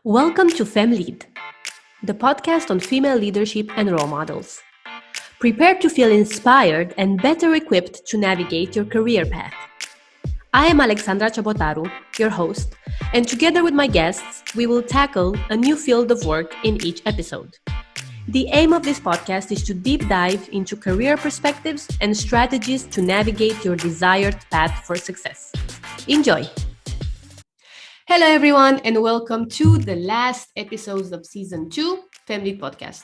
Welcome to Femme Lead, the podcast on female leadership and role models. Prepare to feel inspired and better equipped to navigate your career path. I am Alexandra Chabotaru, your host, and together with my guests, we will tackle a new field of work in each episode. The aim of this podcast is to deep dive into career perspectives and strategies to navigate your desired path for success. Enjoy! Hello everyone and welcome to the last episodes of Season 2 Femme Lead Podcast.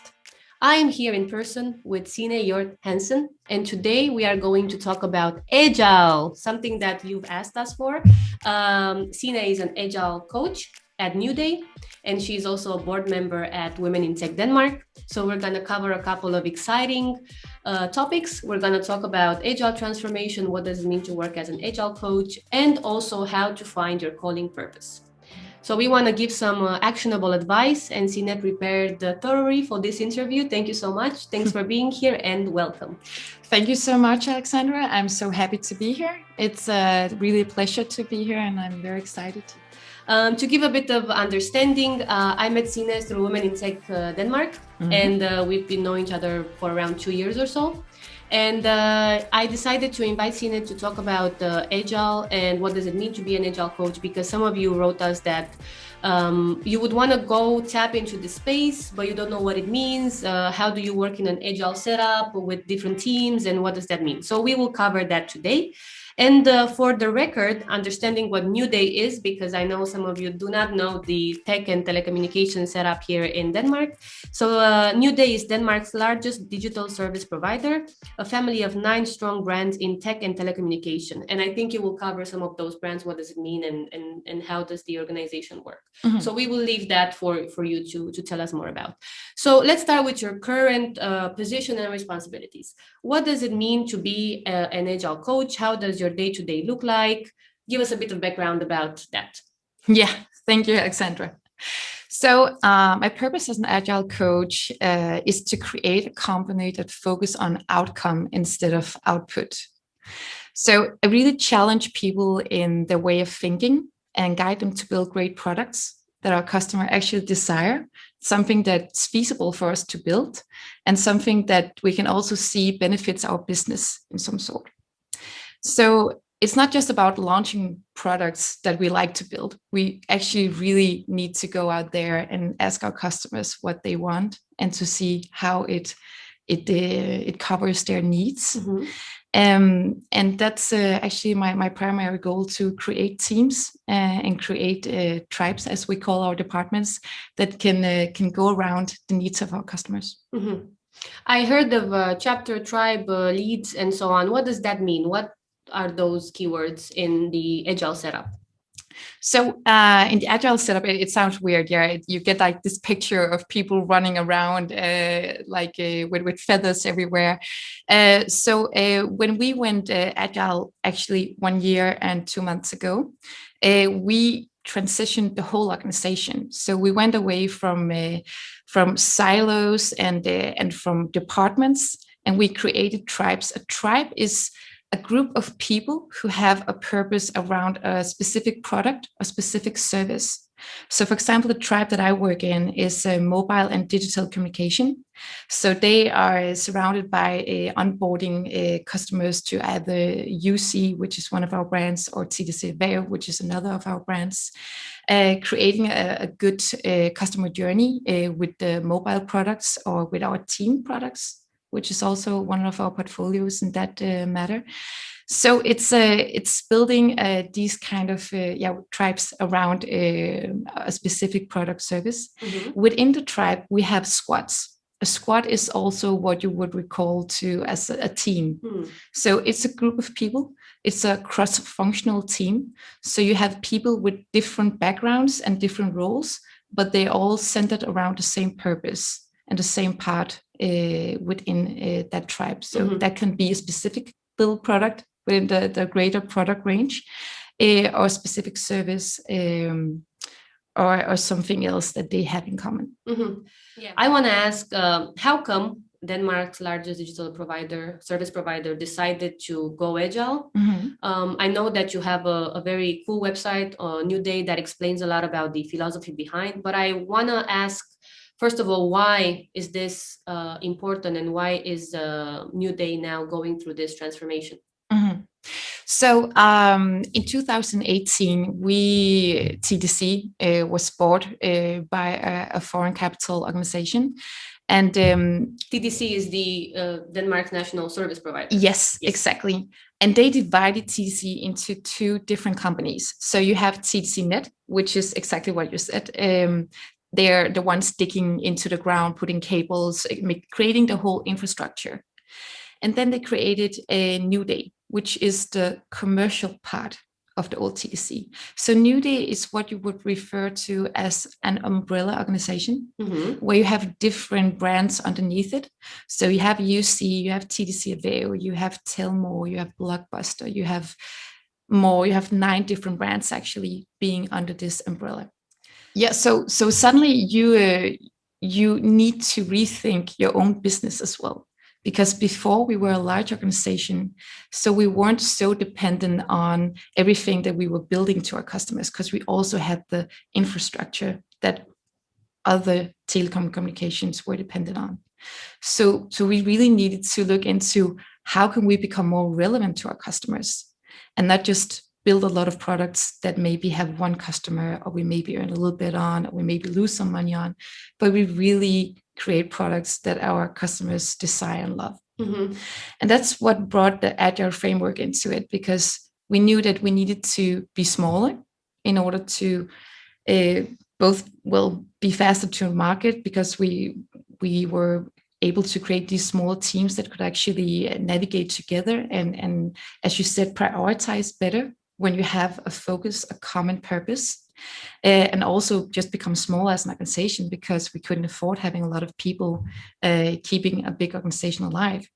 I am here in person with Signe Hjorth Hansen, and today we are going to talk about Agile, something that you've asked us for. Signe is an Agile coach at Nuuday, and she's also a board member at Women in Tech Denmark. So we're going to cover a couple of exciting topics. We're going to talk about Agile transformation, what does it mean to work as an Agile coach, and also how to find your calling purpose. So we want to give some actionable advice, and Signe prepared thoroughly for this interview. Thank you so much. Thanks for being here and welcome. Thank you so much, Alexandra. I'm so happy to be here. It's really a pleasure to be here, and I'm very excited. To give a bit of understanding, I met Signe through Women in Tech Denmark, and we've been knowing each other for around 2 years or so. And I decided to invite Signe to talk about Agile and what does it mean to be an Agile coach, because some of you wrote us that you would want to go tap into the space, but you don't know what it means. How do you work in an Agile setup with different teams, and what does that mean? So we will cover that today. And for the record, understanding what Nuuday is, because I know some of you do not know the tech and telecommunication setup here in Denmark. So Nuuday is Denmark's largest digital service provider, a family of 9 strong brands in tech and telecommunication. And I think you will cover some of those brands. What does it mean, and how does the organization work? So we will leave that for you to tell us more about. So let's start with your current position and responsibilities. What does it mean to be an Agile coach? How does your day-to-day look like? Give us a bit of background about that. Yeah, thank you, Alexandra. So my purpose as an Agile coach is to create a company that focuses on outcome instead of output. So I really challenge people in their way of thinking and guide them to build great products that our customer actually desire, something that's feasible for us to build, and something that we can also see benefits our business in some sort. So it's not just about launching products that we like to build. We actually really need to go out there and ask our customers what they want and to see how it covers their needs. And that's actually my primary goal, to create teams and create tribes, as we call our departments, that can go around the needs of our customers. I heard of chapter, tribe, leads, and so on. What does that mean? What are those keywords in the Agile setup? So in the Agile setup, it sounds weird. Yeah, you get like this picture of people running around with feathers everywhere. So when we went Agile, actually 1 year and 2 months ago, we transitioned the whole organization. So we went away from silos and from departments, and we created tribes. A tribe is a group of people who have a purpose around a specific product or specific service. So, for example, the tribe that I work in is mobile and digital communication. So they are surrounded by onboarding customers to either UC, which is one of our brands, or TDC Veo, which is another of our brands, creating a good customer journey with the mobile products or with our team products, which is also one of our portfolios in that matter. So it's building these kind of tribes around a specific product service. Within the tribe, we have squads. A squad is also what you would recall to as a team. So it's a group of people. It's a cross-functional team. So you have people with different backgrounds and different roles, but they're all centered around the same purpose and the same part within that tribe. So that can be a specific little product within the greater product range, or a specific service, or something else that they have in common. I want to ask, how come Denmark's largest digital service provider, decided to go agile. I know that you have a very cool website on Nuuday that explains a lot about the philosophy behind, but I want to ask, first of all, why is this important, and why is Nuuday now going through this transformation? So in 2018, TDC was bought by a foreign capital organization. And TDC is the Denmark's national service provider. Yes, exactly. And they divided TDC into two different companies. So you have TDC Net, which is exactly what you said. They're the ones digging into the ground, putting cables, creating the whole infrastructure. And then they created a Nuuday, which is the commercial part of the old TDC. So Nuuday is what you would refer to as an umbrella organization, where you have different brands underneath it. So you have UC, you have TDC Aveo, you have Telmore, you have Blockbuster, you have more. You have 9 different brands actually being under this umbrella. Yeah. So suddenly you need to rethink your own business as well. Because before we were a large organization, so we weren't so dependent on everything that we were building to our customers, because we also had the infrastructure that other telecom communications were dependent on. So we really needed to look into how can we become more relevant to our customers, and not just build a lot of products that maybe have one customer, or we maybe earn a little bit on, or we maybe lose some money on, but we really create products that our customers desire and love. And that's what brought the Agile framework into it, because we knew that we needed to be smaller in order to both be faster to market, because we were able to create these small teams that could actually navigate together and as you said, prioritize better when you have a focus, a common purpose. And also just become smaller as an organization, because we couldn't afford having a lot of people keeping a big organization alive.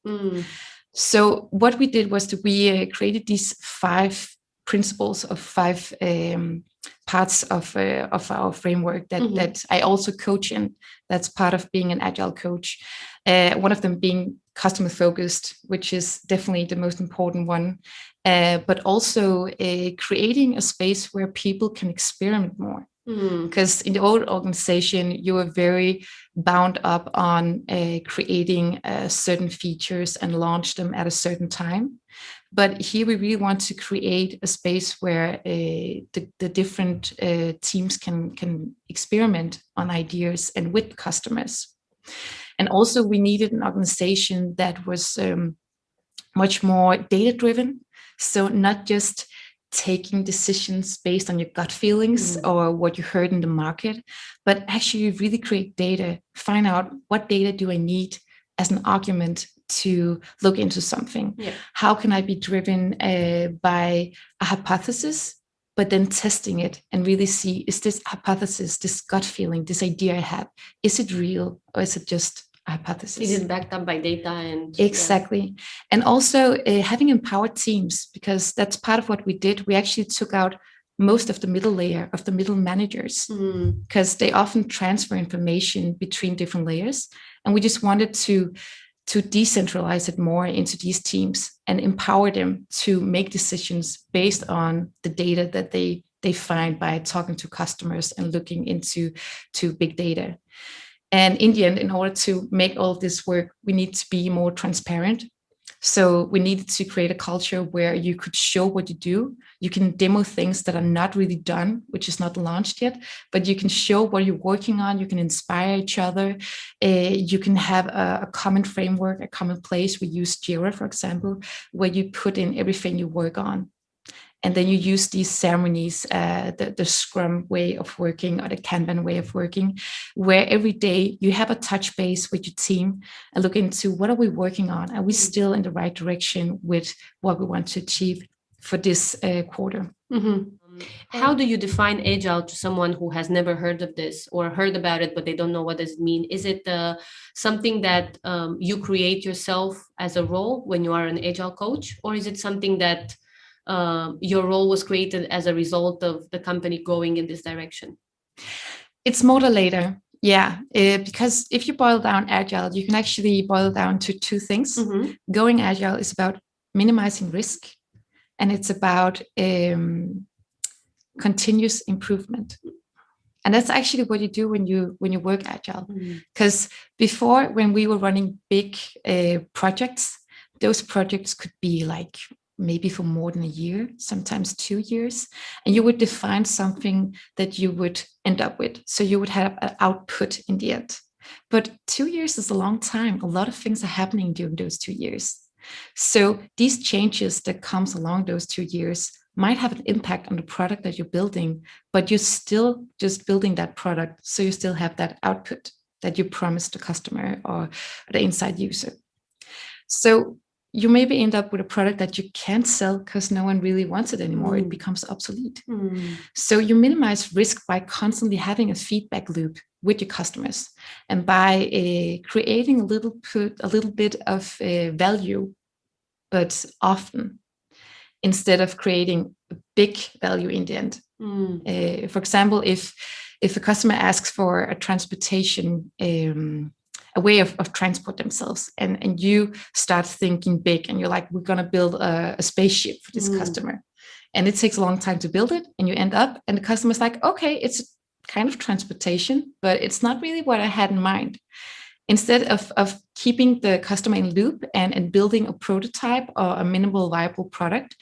So what we did was that we created these 5 principles of 5 parts of our framework that I also coach in. That's part of being an Agile coach. One of them being customer focused, which is definitely the most important one. But also creating a space where people can experiment more. Because in the old organization, you were very bound up on creating certain features and launch them at a certain time. But here we really want to create a space where the different teams can experiment on ideas and with customers. And also we needed an organization that was much more data-driven. So not just taking decisions based on your gut feelings or what you heard in the market, but actually really create data, find out what data do I need as an argument to look into something. How can I be driven by a hypothesis, but then testing it and really see, is this hypothesis, this gut feeling, this idea I have, is it real, or is it just hypothesis? Is it backed up by data? And exactly. And also having empowered teams, because that's part of what we did. We actually took out most of the middle layer of the middle managers, because they often transfer information between different layers, and we just wanted to decentralize it more into these teams and empower them to make decisions based on the data that they find by talking to customers and looking into big data. And in the end, in order to make all of this work, we need to be more transparent. So we needed to create a culture where you could show what you do. You can demo things that are not really done, which is not launched yet, but you can show what you're working on. You can inspire each other. You can have a common framework, a common place. We use Jira, for example, where you put in everything you work on. And then you use these ceremonies, the Scrum way of working or the Kanban way of working, where every day you have a touch base with your team and look into what are we working on? Are we still in the right direction with what we want to achieve for this quarter? How do you define Agile to someone who has never heard of this or heard about it, but they don't know what does it mean? Is it something that you create yourself as a role when you are an Agile coach, or is it something that your role was created as a result of the company going in this direction? It's more the later. Yeah, because if you boil down Agile, you can actually boil down to two things. Going Agile is about minimizing risk, and it's about continuous improvement. And that's actually what you do when you work Agile. Because before, when we were running big projects, those projects could be like maybe for more than a year, sometimes 2 years, and you would define something that you would end up with. So you would have an output in the end. But 2 years is a long time. A lot of things are happening during those 2 years. So these changes that comes along those 2 years might have an impact on the product that you're building, but you're still just building that product. So you still have that output that you promised the customer or the inside user. So you maybe end up with a product that you can't sell because no one really wants it anymore. It becomes obsolete. So you minimize risk by constantly having a feedback loop with your customers, and by creating a little bit of value, but often, instead of creating a big value in the end. For example, if a customer asks for a transportation, a way of transport themselves, and you start thinking big, and you're like, we're going to build a spaceship for this customer, and it takes a long time to build it, and you end up, and the customer's like, okay, it's kind of transportation, but it's not really what I had in mind. Instead of keeping the customer in loop and building a prototype or a minimal viable product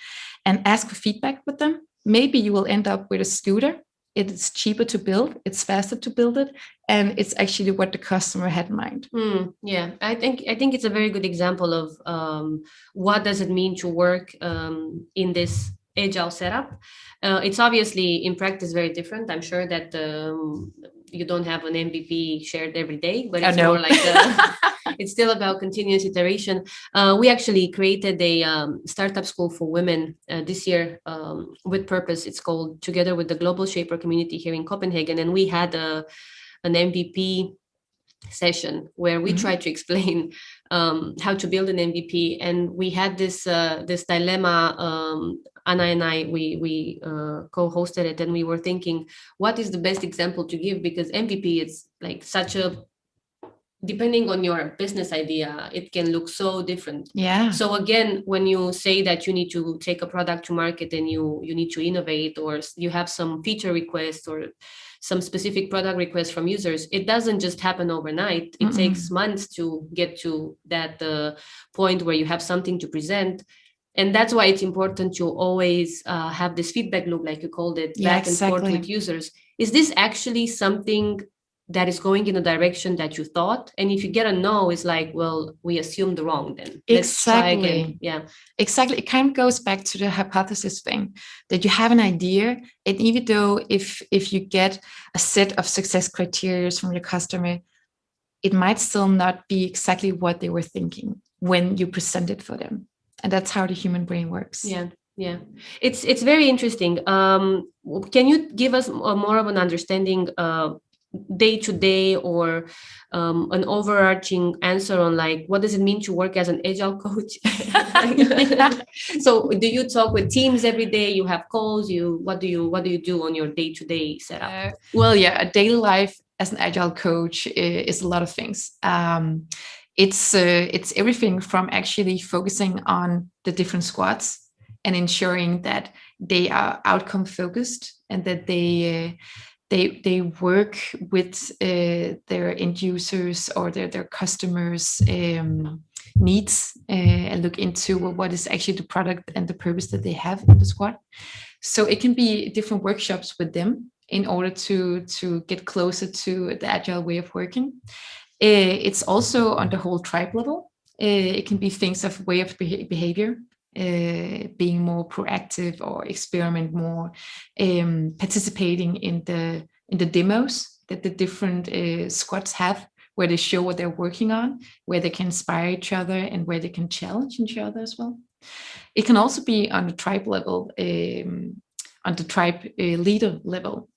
and ask for feedback with them, maybe you will end up with a scooter. It's cheaper to build, it's faster to build it, and it's actually what the customer had in mind. Yeah, I think it's a very good example of what does it mean to work in this Agile setup. It's obviously in practice very different. I'm sure that you don't have an MVP shared every day, but it's more like it's still about continuous iteration. We actually created a startup school for women this year with purpose. It's called Together with the Global Shaper Community here in Copenhagen, and we had an MVP session where we tried to explain how to build an MVP, and we had this dilemma. Anna and I, we co-hosted it, and we were thinking, what is the best example to give? Because MVP is like such a, depending on your business idea, it can look so different. Yeah. So again, when you say that you need to take a product to market and you need to innovate, or you have some feature requests or some specific product requests from users, it doesn't just happen overnight. It takes months to get to that point where you have something to present. And that's why it's important to always have this feedback loop, like you called it, back and forth with users. Is this actually something that is going in a direction that you thought? And if you get a no, it's like, well, we assumed wrong then. Let's try again. Yeah, exactly. It kind of goes back to the hypothesis thing, that you have an idea, and even though if you get a set of success criteria from your customer, it might still not be exactly what they were thinking when you present it for them. And that's how the human brain works. Yeah. It's very interesting. Can you give us more of an understanding day to day, or an overarching answer on like, what does it mean to work as an Agile coach? So do you talk with teams every day? You have calls? What do you do on your day-to-day setup? A daily life as an Agile coach is a lot of things. It's everything from actually focusing on the different squads and ensuring that they are outcome focused, and that they work with their end users or their customers' needs, and look into what is actually the product and the purpose that they have in the squad. So it can be different workshops with them in order to get closer to the Agile way of working. It's also on the whole tribe level. It can be things of way of behavior, being more proactive or experiment more, participating in the demos that the different squads have, where they show what they're working on, where they can inspire each other, and where they can challenge each other as well. It can also be on the tribe level, on the tribe leader level,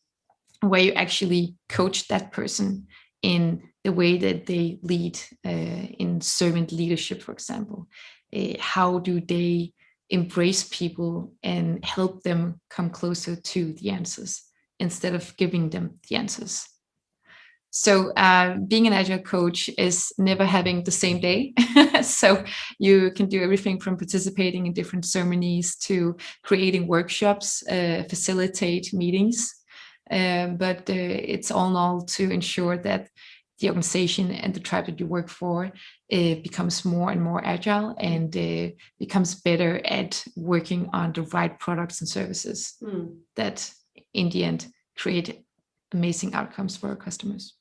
where you actually coach that person in the way that they lead, in servant leadership, for example. How do they embrace people and help them come closer to the answers instead of giving them the answers? So being an Agile coach is never having the same day. So you can do everything from participating in different ceremonies to creating workshops, facilitate meetings. But it's all in all to ensure that the organization and the tribe that you work for becomes more and more agile and becomes better at working on the right products and services that in the end create amazing outcomes for our customers.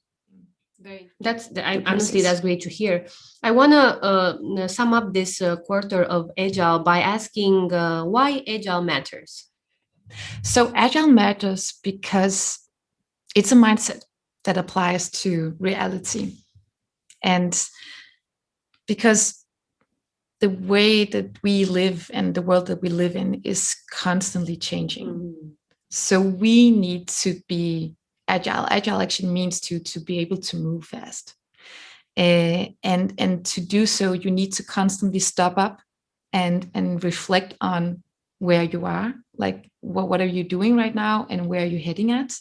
Honestly, that's great to hear. I want to sum up this quarter of Agile by asking why Agile matters. So Agile matters because it's a mindset that applies to reality. And because the way that we live and the world that we live in is constantly changing. So we need to be agile. Agile actually means to be able to move fast. And to do so, you need to constantly stop up and reflect on where you are, like what are you doing right now and where are you heading at?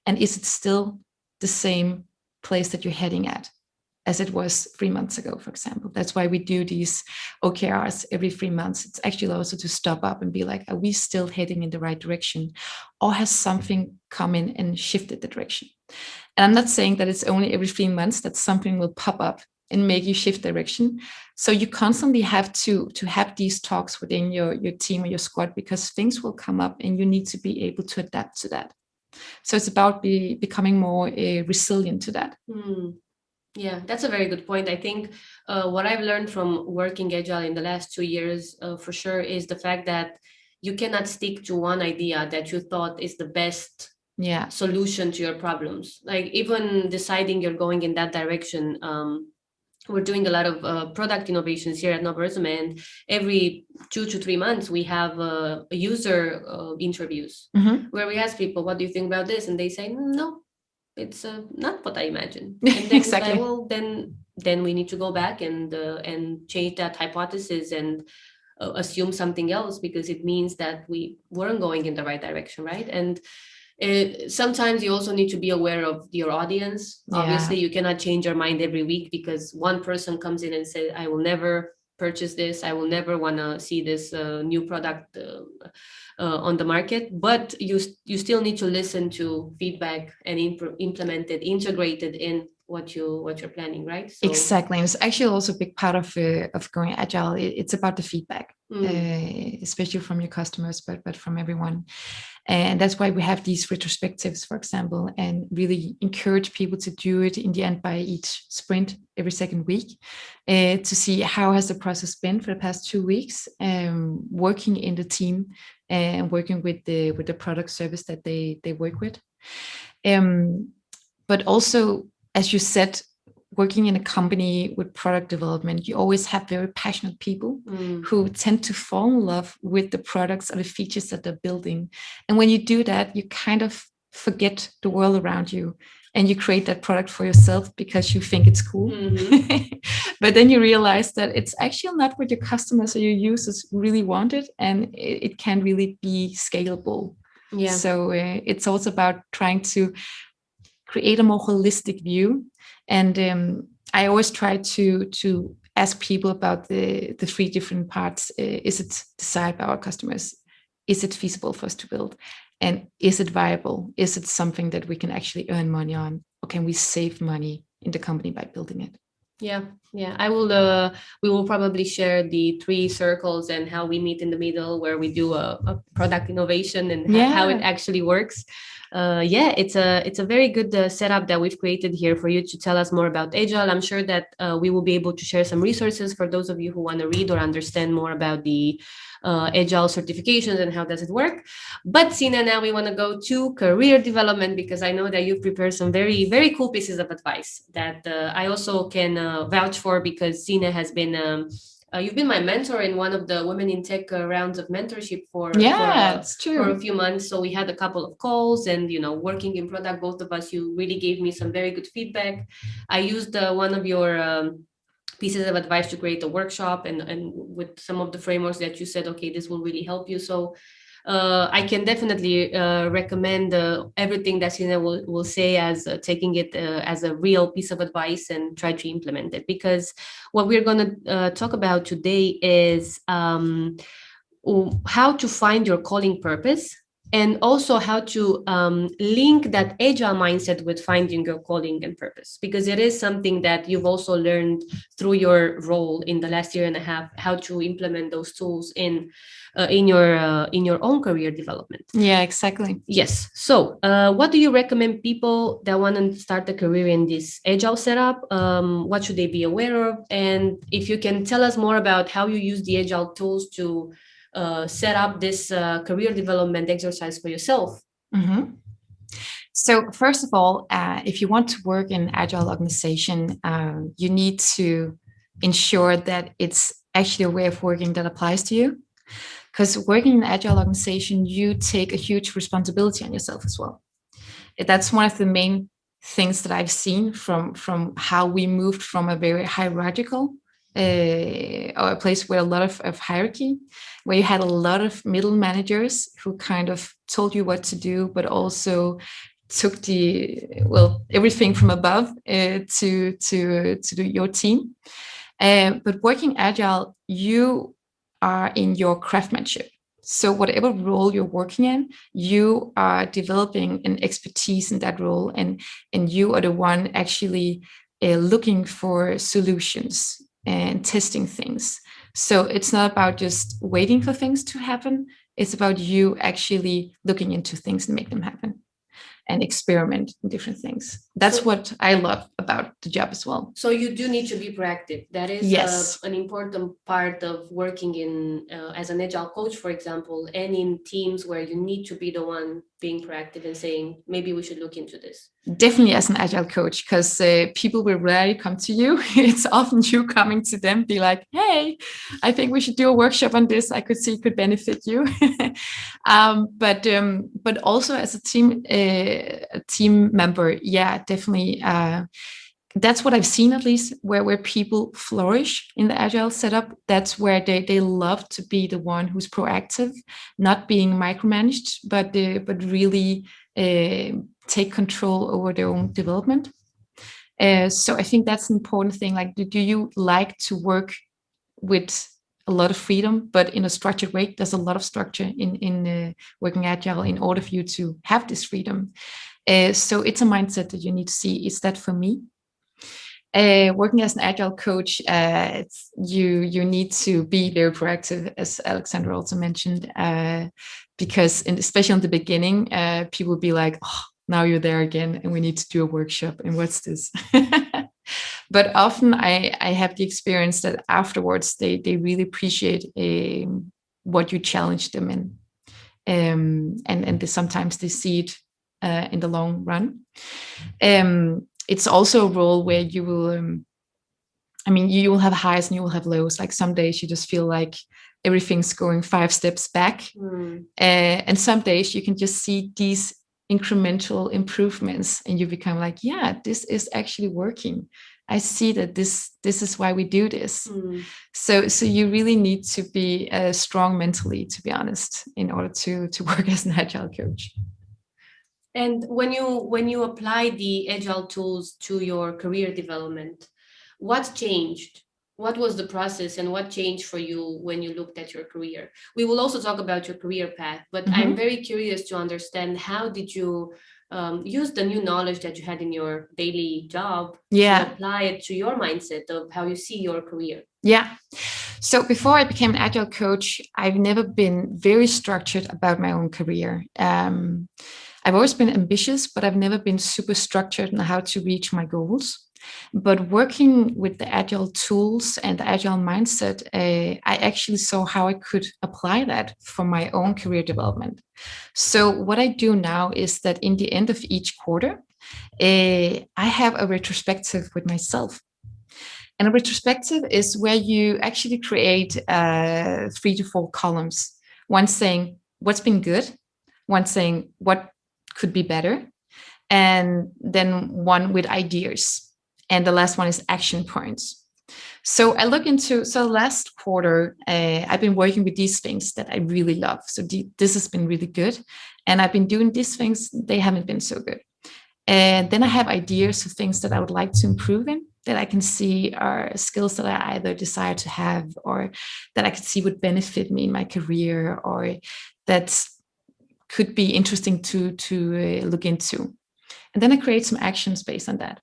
And is it still the same place that you're heading at as it was 3 months ago, for example? That's why we do these OKRs every 3 months. It's actually also to stop up and be like, are we still heading in the right direction? Or has something come in and shifted the direction? And I'm not saying that it's only every 3 months that something will pop up and make you shift direction. So you constantly have to have these talks within your team or your squad, because things will come up and you need to be able to adapt to that. So it's about becoming more resilient to that. Yeah, that's a very good point. I think what I've learned from working Agile in the last 2 years for sure is the fact that you cannot stick to one idea that you thought is the best solution to your problems. Like even deciding you're going in that direction, we're doing a lot of product innovations here at Novoresume, and every 2 to 3 months we have user interviews where we ask people, what do you think about this? And they say, no, it's not what I imagined. And then exactly. it's like, well, then we need to go back and change that hypothesis and assume something else, because it means that we weren't going in the right direction, right? And sometimes you also need to be aware of your audience. Obviously, you cannot change your mind every week because one person comes in and says, I will never purchase this. I will never want to see this new product on the market. But you still need to listen to feedback and implement it, integrate it in what you're planning, right? So, exactly. And it's actually also a big part of going agile. It's about the feedback, especially from your customers, but from everyone. And that's why we have these retrospectives, for example, and really encourage people to do it in the end by each sprint every second week, to see how has the process been for the past 2 weeks, working in the team and working with the product service that they work with. But also, as you said, working in a company with product development, you always have very passionate people who tend to fall in love with the products or the features that they're building. And when you do that, you kind of forget the world around you and you create that product for yourself because you think it's cool. But then you realize that it's actually not what your customers or your users really wanted, and it can really be scalable. Yeah. So it's also about trying to create a more holistic view. And I always try to ask people about the 3 different parts. Is it desired by our customers? Is it feasible for us to build? And is it viable? Is it something that we can actually earn money on? Or can we save money in the company by building it? Yeah. I will. We will probably share the 3 circles and how we meet in the middle, where we do a product innovation and how it actually works. It's a very good setup that we've created here for you to tell us more about Agile. I'm sure that we will be able to share some resources for those of you who want to read or understand more about the Agile certifications and how does it work. But Signe, now we want to go to career development, because I know that you've prepared some very, very cool pieces of advice that I also can vouch for, because Signe has been you've been my mentor in one of the Women in Tech rounds of mentorship for a few months. So we had a couple of calls, and working in product, both of us, you really gave me some very good feedback. I used one of your pieces of advice to create a workshop, and with some of the frameworks that you said, okay, this will really help you. So I can definitely recommend everything that Signe will say as taking it as a real piece of advice and try to implement it. Because what we're going to talk about today is how to find your calling purpose, and also how to link that agile mindset with finding your calling and purpose, because it is something that you've also learned through your role in the last year and a half, how to implement those tools in your own career development. Yeah, exactly. Yes. So what do you recommend people that want to start a career in this agile setup? What should they be aware of? And if you can tell us more about how you use the agile tools to set up this career development exercise for yourself. Mm-hmm. So first of all, if you want to work in an agile organization, you need to ensure that it's actually a way of working that applies to you. Because working in an agile organization, you take a huge responsibility on yourself as well. That's one of the main things that I've seen from how we moved from a very hierarchical or a place with a lot of hierarchy, where you had a lot of middle managers who kind of told you what to do, but also took everything from above to do your team. But working agile, you are in your craftsmanship. So whatever role you're working in, you are developing an expertise in that role, and you are the one actually looking for solutions and testing things. So it's not about just waiting for things to happen. It's about you actually looking into things and make them happen and experiment in different things. That's what I love about the job as well. So you do need to be proactive. That is yes. An important part of working in as an agile coach, for example, and in teams where you need to be the one being proactive and saying, maybe we should look into this. Definitely as an agile coach, because people will rarely come to you. It's often you coming to them, be like, hey, I think we should do a workshop on this. I could see it could benefit you. But also as a team member, yeah, definitely. That's what I've seen, at least, where people flourish in the agile setup. That's where they love to be the one who's proactive, not being micromanaged, but really take control over their own development. So I think that's an important thing. Like, do you like to work with a lot of freedom, but in a structured way? There's a lot of structure in working agile in order for you to have this freedom. So it's a mindset that you need to see. Is that for me? Working as an agile coach, you need to be very proactive, as Alexandra also mentioned, because especially in the beginning, people will be like, oh, now you're there again, and we need to do a workshop, and what's this? But often I have the experience that afterwards they really appreciate what you challenge them in, and sometimes they see it in the long run. It's also a role where you will, you will have highs and you will have lows. Like some days you just feel like everything's going 5 steps back. And some days you can just see these incremental improvements and you become like, yeah, this is actually working. I see that this is why we do this. So you really need to be strong mentally, to be honest, in order to work as an agile coach. And when you apply the agile tools to your career development, what changed? What was the process and what changed for you when you looked at your career? We will also talk about your career path, but I'm very curious to understand, how did you use the new knowledge that you had in your daily job to apply it to your mindset of how you see your career? Yeah. So before I became an agile coach, I've never been very structured about my own career. I've always been ambitious, but I've never been super structured on how to reach my goals. But working with the agile tools and the agile mindset, I actually saw how I could apply that for my own career development. So what I do now is that in the end of each quarter, I have a retrospective with myself. And a retrospective is where you actually create 3 to 4 columns. One saying what's been good, one saying what could be better, and then one with ideas. And the last one is action points. So I look into, so last quarter, I've been working with these things that I really love. So this has been really good. And I've been doing these things, they haven't been so good. And then I have ideas of things that I would like to improve in, that I can see are skills that I either desire to have, or that I could see would benefit me in my career, or that could be interesting to look into. And then I create some actions based on that.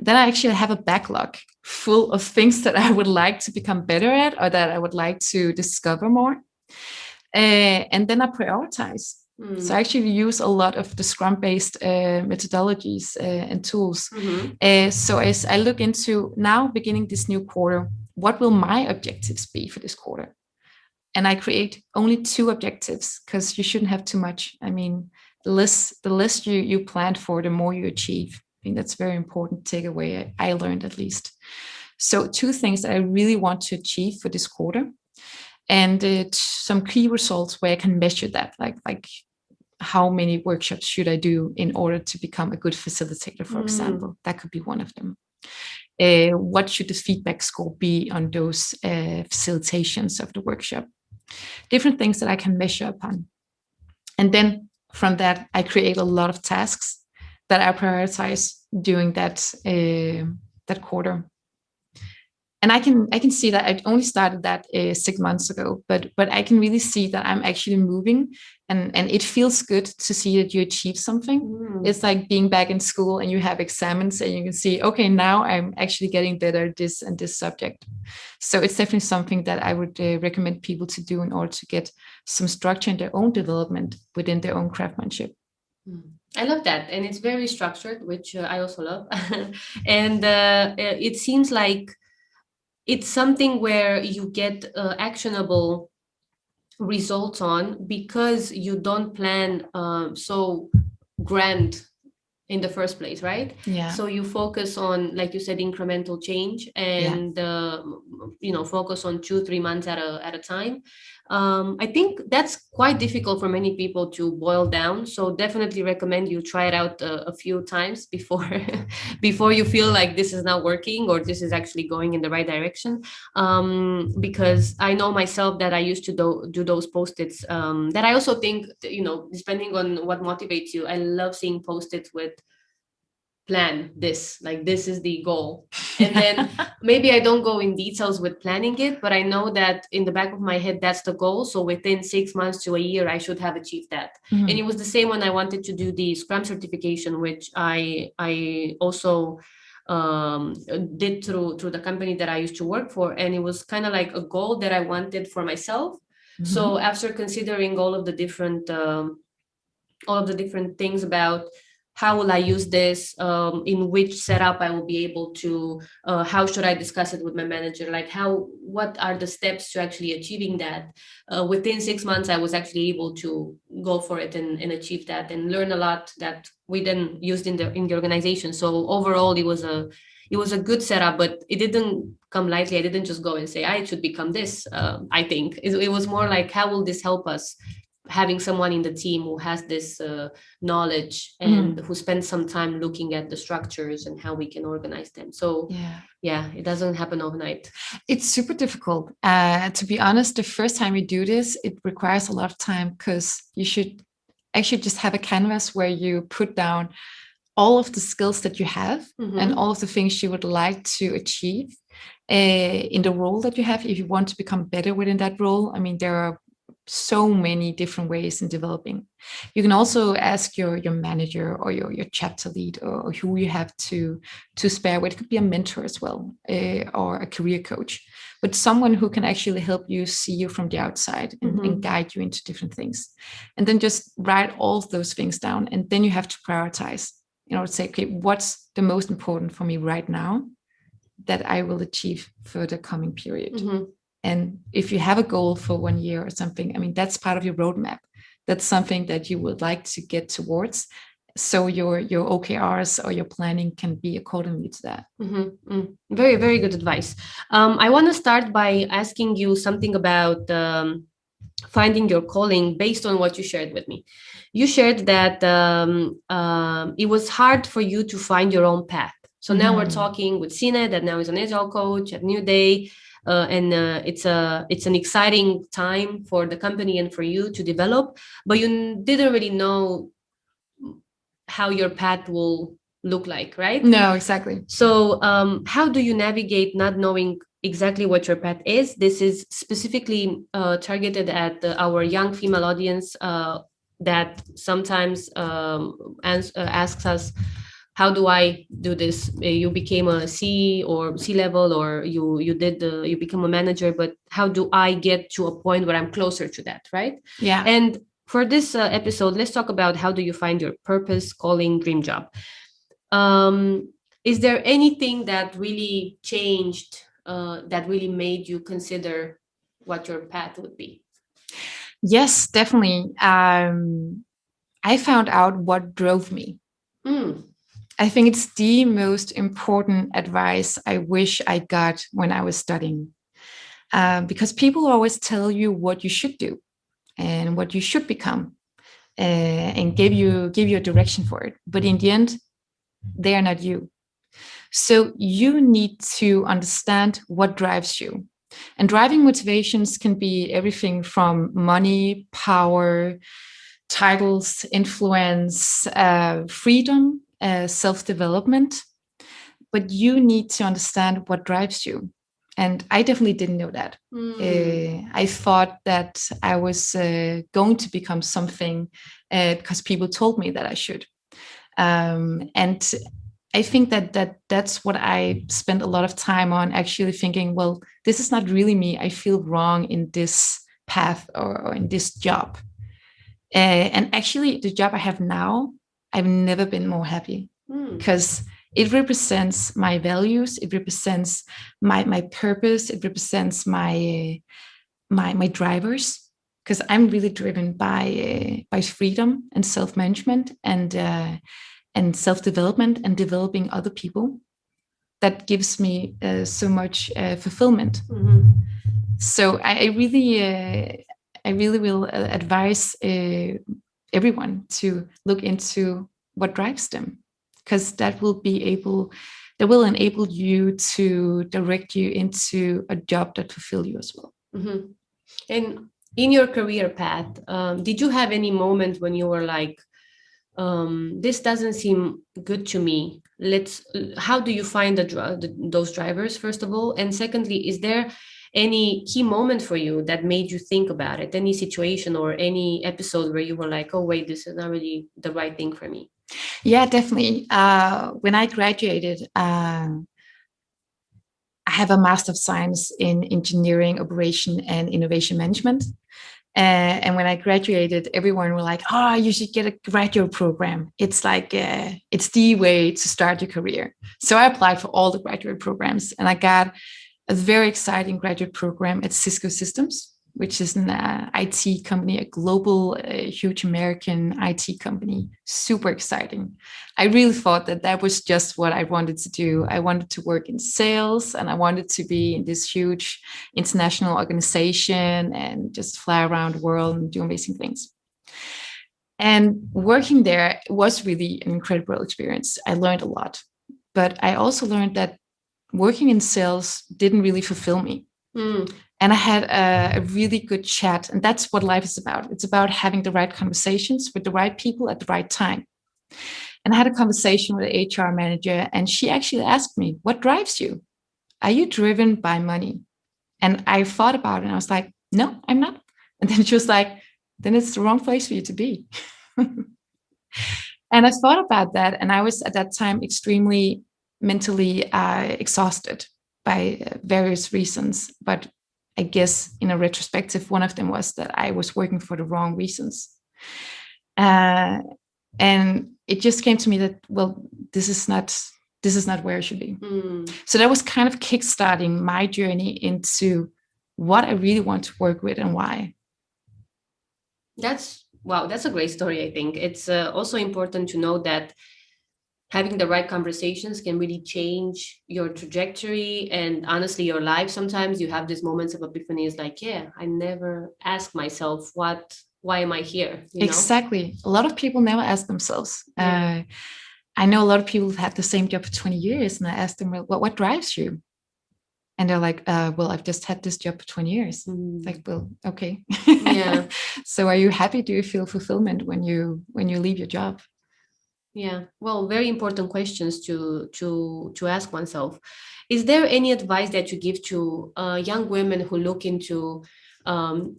Then I actually have a backlog full of things that I would like to become better at, or that I would like to discover more. And then I prioritize. So I actually use a lot of the Scrum-based methodologies and tools. So as I look into now, beginning this new quarter, what will my objectives be for this quarter? And I create only 2 objectives, because you shouldn't have too much. I mean, the less you planned for, the more you achieve. I think that's very important takeaway I learned, at least. So 2 things that I really want to achieve for this quarter, and some key results where I can measure that, like how many workshops should I do in order to become a good facilitator, for example. That could be one of them. What should the feedback score be on those facilitations of the workshop? Different things that I can measure upon. And then from that, I create a lot of tasks that I prioritize during that quarter. And I can see that I only started that 6 months ago, but I can really see that I'm actually moving, and it feels good to see that you achieve something. It's like being back in school and you have exams and you can see, okay, now I'm actually getting better at this and this subject. So it's definitely something that I would recommend people to do in order to get some structure in their own development within their own craftsmanship. I love that. And it's very structured, which I also love. And it seems like it's something where you get actionable results on, because you don't plan so grand in the first place, right? Yeah. So you focus on, like you said, incremental change, and focus on 2-3 months at a time. I think that's quite difficult for many people to boil down. So definitely recommend you try it out a few times before before you feel like this is not working, or this is actually going in the right direction. Because I know myself that I used to do those post-its, that I also think, depending on what motivates you, I love seeing post-its with plan this, like this is the goal. And then maybe I don't go in details with planning it, but I know that in the back of my head, that's the goal. So within 6 months to a year, I should have achieved that. And it was the same when I wanted to do the Scrum certification, which I also did through the company that I used to work for. And it was kind of like a goal that I wanted for myself. So after considering all of the different things about how will I use this, in which setup I will be able to, how should I discuss it with my manager, like what are the steps to actually achieving that, within 6 months I was actually able to go for it and achieve that, and learn a lot that we then used in the organization. So overall it was a good setup, but it didn't come lightly. I didn't just go and say I should become this. I think it was more like, how will this help us, having someone in the team who has this knowledge and who spends some time looking at the structures and how we can organize them. So yeah, it doesn't happen overnight. It's super difficult. To be honest, the first time you do this, it requires a lot of time, because you should actually just have a canvas where you put down all of the skills that you have and all of the things you would like to achieve in the role that you have, if you want to become better within that role. I mean, there are so many different ways in developing. You can also ask your manager or your chapter lead, or who you have to spare with. It could be a mentor as well, or a career coach, but someone who can actually help you see you from the outside and guide you into different things. And then just write all of those things down. And then you have to prioritize, to say, okay, what's the most important for me right now that I will achieve for the coming period. And if you have a goal for 1 year or something, I mean, that's part of your roadmap. That's something that you would like to get towards. So your OKRs or your planning can be accordingly to that. Very, very good advice. I want to start by asking you something about finding your calling based on what you shared with me. You shared that it was hard for you to find your own path. So now we're talking with Signe, that now is an Agile coach at Nuuday. And it's an exciting time for the company and for you to develop, but you didn't really know how your path will look like, right? No, exactly. So how do you navigate not knowing exactly what your path is? This is specifically targeted at our young female audience that sometimes asks us, how do I do this? You became a C or C level, or you become a manager, but how do I get to a point where I'm closer to that, right? Yeah. And for this episode, let's talk about how do you find your purpose, calling, dream job. Is there anything that really changed, that really made you consider what your path would be? Yes, definitely. I found out what drove me. I think it's the most important advice I wish I got when I was studying, because people always tell you what you should do and what you should become, and give you a direction for it. But in the end, they are not you. So you need to understand what drives you. And driving motivations can be everything from money, power, titles, influence, freedom, self-development. But you need to understand what drives you. And I definitely didn't know that. I thought that I was going to become something because people told me that I should. And I think that's what I spent a lot of time on, actually thinking, well, this is not really me. I feel wrong in this path or in this job. And actually, the job I have now, I've never been more happy because it represents my values. It represents my purpose. It represents my drivers, because I'm really driven by freedom and self-management and self-development and developing other people. That gives me so much fulfillment. So I really will advise everyone to look into what drives them, because that will enable you to direct you into a job that fulfills you as well. And in your career path, did you have any moment when you were like, this doesn't seem good to me? How do you find those drivers, first of all? And secondly, is there any key moment for you that made you think about it? Any situation or any episode where you were like, oh, wait, this is not really the right thing for me? Yeah, definitely. When I graduated, I have a Master of Science in Engineering, Operation, and Innovation Management. And when I graduated, everyone were like, oh, you should get a graduate program. It's like, it's the way to start your career. So I applied for all the graduate programs, and I got a very exciting graduate program at Cisco Systems, which is an IT company, a global, huge American IT company. Super exciting. I really thought that was just what I wanted to do. I wanted to work in sales, and I wanted to be in this huge international organization and just fly around the world and do amazing things. And working there was really an incredible experience. I learned a lot, but I also learned that working in sales didn't really fulfill me. And I had a really good chat. And that's what life is about. It's about having the right conversations with the right people at the right time. And I had a conversation with an HR manager, and she actually asked me, what drives you? Are you driven by money? And I thought about it, and I was like, no, I'm not. And then she was like, then it's the wrong place for you to be. And I thought about that. And I was at that time extremely mentally exhausted by various reasons. But I guess in a retrospective, one of them was that I was working for the wrong reasons. And it just came to me that, well, this is not where I should be. So that was kind of kickstarting my journey into what I really want to work with and why. That's a great story. I think it's also important to know that having the right conversations can really change your trajectory and honestly your life. Sometimes you have these moments of epiphany. It's like, yeah, I never asked myself why am I here? Exactly. A lot of people never ask themselves. I know a lot of people who've had the same job for 20 years, and I asked them, well, what drives you? And they're like, well, I've just had this job for 20 years. Like, well, okay. Yeah. So are you happy? Do you feel fulfillment when you leave your job? Yeah. Well, very important questions to ask oneself. Is there any advice that you give to young women who look into um,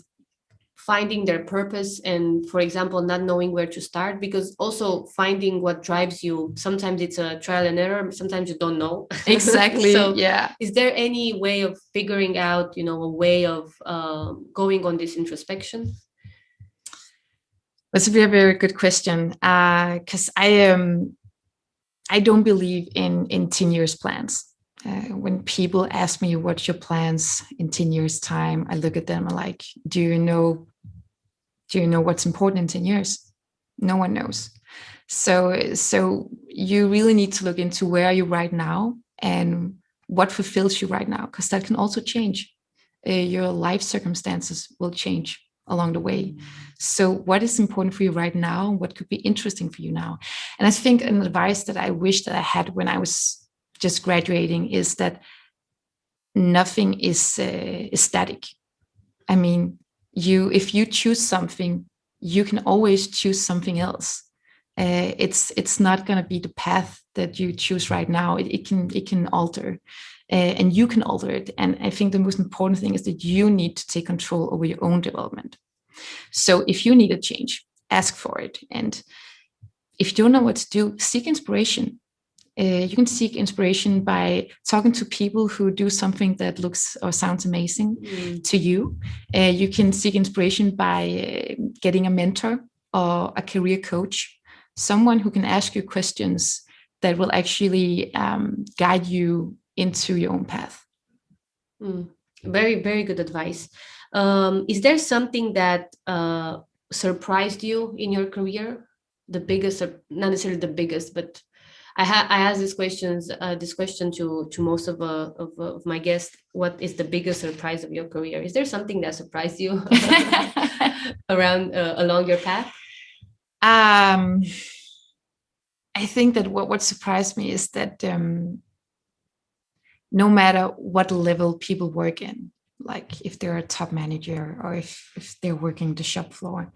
finding their purpose and, for example, not knowing where to start? Because also finding what drives you, sometimes it's a trial and error, sometimes you don't know. Exactly. So yeah. is there any way of figuring out, a way of going on this introspection? That's a very, very good question. Because I don't believe in 10 years plans. When people ask me, what's your plans in 10 years time? I look at them and like, do you know what's important in 10 years? No one knows. So you really need to look into where are you right now and what fulfills you right now, because that can also change. Your life circumstances will change along the way. So what is important for you right now? What could be interesting for you now? And I think an advice that I wish that I had when I was just graduating is that nothing is static. I mean, if you choose something, you can always choose something else. It's not going to be the path that you choose right now. It can alter, and you can alter it. And I think the most important thing is that you need to take control over your own development. So if you need a change, ask for it. And if you don't know what to do, seek inspiration. You can seek inspiration by talking to people who do something that looks or sounds amazing to you. You can seek inspiration by getting a mentor or a career coach, someone who can ask you questions that will actually guide you into your own path. Very, very good advice. Is there something that surprised you in your career? The biggest, not necessarily the biggest, but I asked this question to most of my guests. What is the biggest surprise of your career? Is there something that surprised you along your path? I think that what surprised me is that no matter what level people work in, like if they're a top manager or if they're working the shop floor,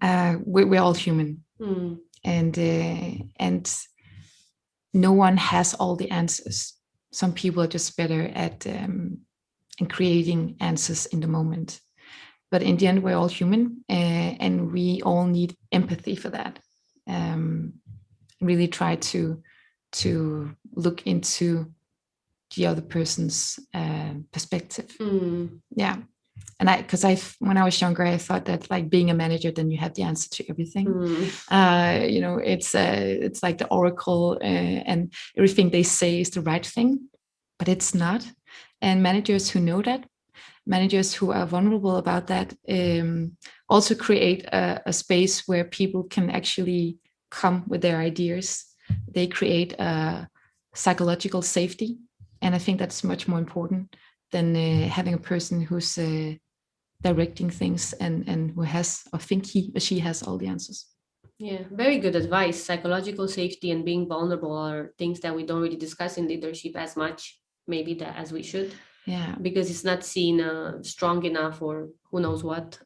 we're all human, and no one has all the answers. Some people are just better at in creating answers in the moment. But in the end, we're all human, and we all need empathy for that. Really try to look into the other person's perspective. Yeah. And when I was younger, I thought that like being a manager, then you have the answer to everything. It's like the oracle, and everything they say is the right thing, but it's not. And managers who know that, managers who are vulnerable about that, also create a space where people can actually come with their ideas. They create a psychological safety. And I think that's much more important than having a person who's directing things and who has, or think he or she has all the answers. Yeah, very good advice. Psychological safety and being vulnerable are things that we don't really discuss in leadership as much, maybe as we should. Yeah, because it's not seen strong enough, or who knows what,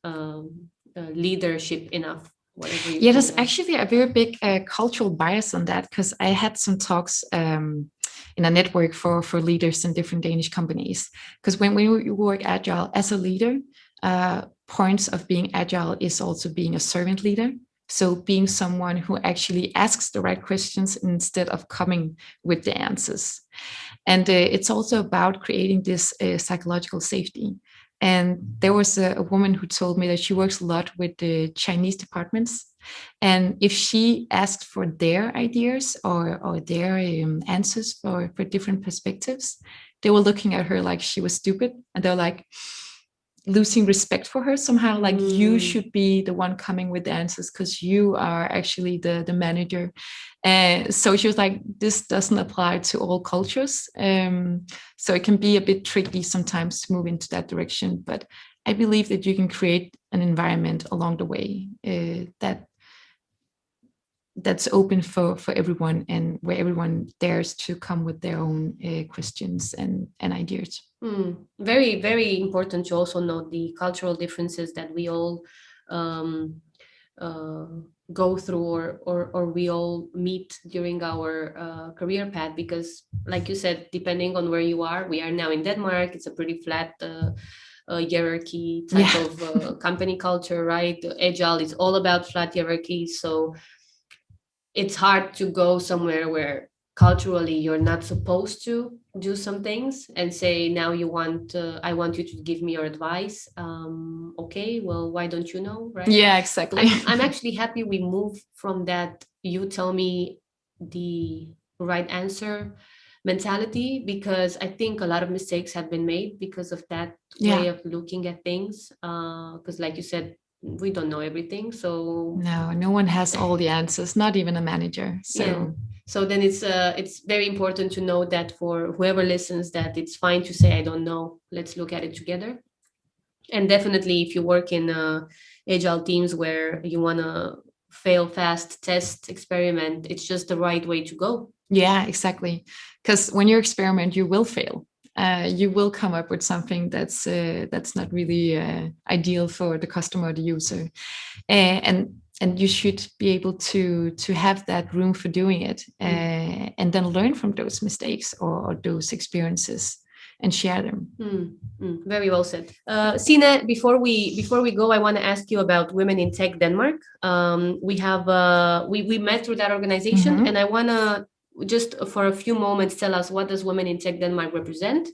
leadership enough. Yeah, there's actually a very big cultural bias on that, because I had some talks in a network for leaders in different Danish companies. Because when you work agile as a leader, points of being agile is also being a servant leader. So being someone who actually asks the right questions instead of coming with the answers. And it's also about creating this psychological safety. And there was a woman who told me that she works a lot with the Chinese departments. And if she asked for their ideas or their answers for different perspectives, they were looking at her like she was stupid. And they're like losing respect for her somehow, like you should be the one coming with the answers because you are actually the manager. And so she was like, this doesn't apply to all cultures. So it can be a bit tricky sometimes to move into that direction. But I believe that you can create an environment along the way that that's open for everyone, and where everyone dares to come with their own questions and ideas. Very, very important to also note the cultural differences that we all go through or we all meet during our career path, because like you said, depending on where you are, we are now in Denmark, it's a pretty flat hierarchy type of company culture, right? Agile is all about flat hierarchy, so it's hard to go somewhere where culturally you're not supposed to do some things and say, now you want I want you to give me your advice. Okay, well, why don't you know, right? Yeah, exactly. I'm actually happy we move from that you tell me the right answer mentality, because I think a lot of mistakes have been made because of that way of looking at things, because like you said, we don't know everything, so no one has all the answers, not even a manager. So then it's very important to know that for whoever listens, that it's fine to say, I don't know, let's look at it together. And definitely if you work in agile teams where you want to fail fast, test, experiment, it's just the right way to go. Yeah, exactly. Because when you experiment, you will fail. You will come up with something that's not really ideal for the customer or the user, and you should be able to have that room for doing it, and then learn from those mistakes or those experiences and share them. Very well said. Signe, before we go, I want to ask you about Women in Tech Denmark. We have we met through that organization, and I want to just for a few moments tell us, what does Women in Tech Denmark represent,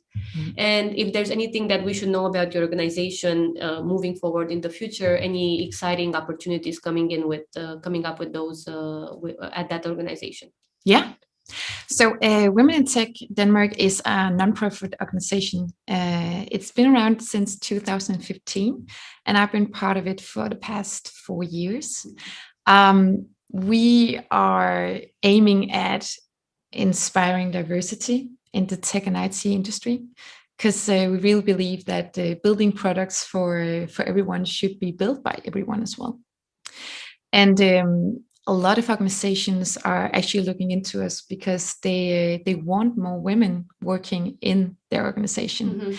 and if there's anything that we should know about your organization moving forward in the future, any exciting opportunities coming up with those at that organization. Yeah. So Women in Tech Denmark is a nonprofit organization. It's been around since 2015, and I've been part of it for the past 4 years. We are aiming at inspiring diversity in the tech and IT industry, because we really believe that building products for everyone should be built by everyone as well. And a lot of organizations are actually looking into us because they want more women working in their organization.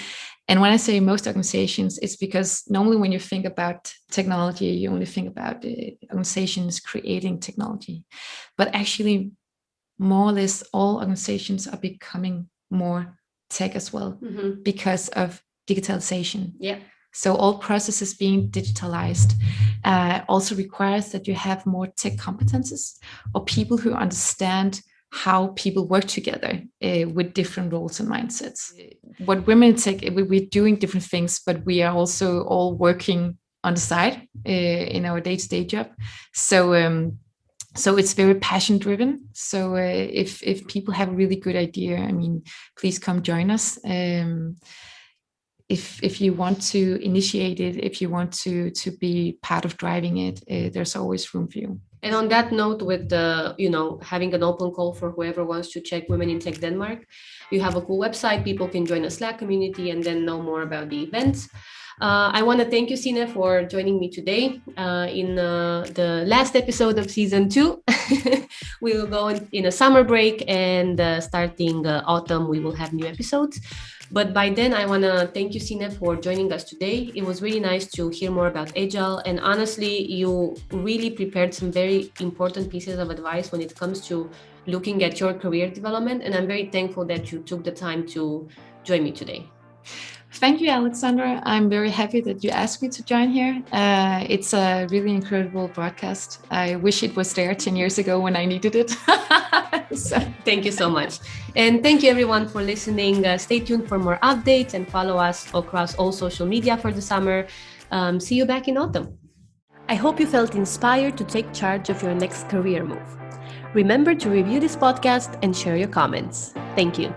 And when I say most organizations, it's because normally when you think about technology, you only think about organizations creating technology. But actually, more or less all organizations are becoming more tech as well because of digitalization. Yeah. So all processes being digitalized also requires that you have more tech competences, or people who understand how people work together with different roles and mindsets. What Women in Tech, we're doing different things, but we are also all working on the side in our day-to-day job. So it's very passion driven. So if people have a really good idea, I mean, please come join us. If you want to initiate it, if you want to be part of driving it, there's always room for you. And on that note, with having an open call for whoever wants to check Women in Tech Denmark, you have a cool website. People can join a Slack community and then know more about the events. I want to thank you, Signe, for joining me today in the last episode of season 2. We will go in a summer break, and starting autumn, we will have new episodes. But by then, I want to thank you, Signe, for joining us today. It was really nice to hear more about Agile. And honestly, you really prepared some very important pieces of advice when it comes to looking at your career development. And I'm very thankful that you took the time to join me today. Thank you, Alexandra. I'm very happy that you asked me to join here. It's a really incredible broadcast. I wish it was there 10 years ago when I needed it. So, thank you so much. And thank you everyone for listening. Stay tuned for more updates and follow us across all social media for the summer. See you back in autumn. I hope you felt inspired to take charge of your next career move. Remember to review this podcast and share your comments. Thank you.